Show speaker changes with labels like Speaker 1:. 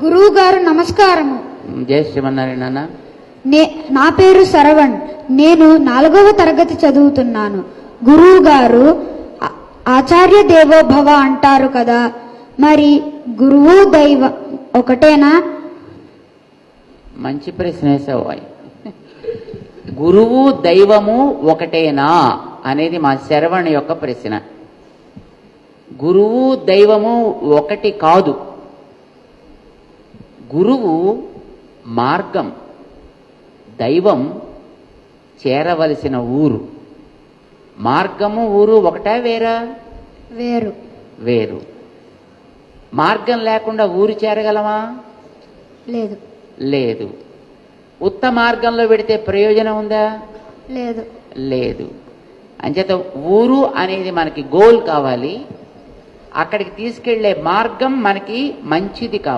Speaker 1: గురువు గారు నమస్కారము.
Speaker 2: జై శ్రీమన్నారాయణ.
Speaker 1: నా పేరు శరవణ్. నేను 4వ తరగతి చదువుతున్నాను. గురువు గారు ఆచార్య దేవో భవ అంటారు కదా, మరి గురువు దైవం ఒకటేనా?
Speaker 2: మంచి ప్రశ్న వేసావు. గురువు దైవము ఒకటేనా అనేది మా శరవణ యొక్క ప్రశ్న. గురువు దైవము ఒకటి కాదు. గురువు మార్గం, దైవం చేరవలసిన ఊరు. మార్గము ఊరు ఒకటా వేరా?
Speaker 1: వేరు.
Speaker 2: వేరు. మార్గం లేకుండా ఊరు చేరగలమా?
Speaker 1: లేదు.
Speaker 2: లేదు. ఉత్త మార్గంలో పెడితే ప్రయోజనం ఉందా?
Speaker 1: లేదు.
Speaker 2: లేదు. అంచేత ఊరు అనేది మనకి గోల్ కావాలి, అక్కడికి తీసుకెళ్లే మార్గం మనకి మంచిది కావాలి.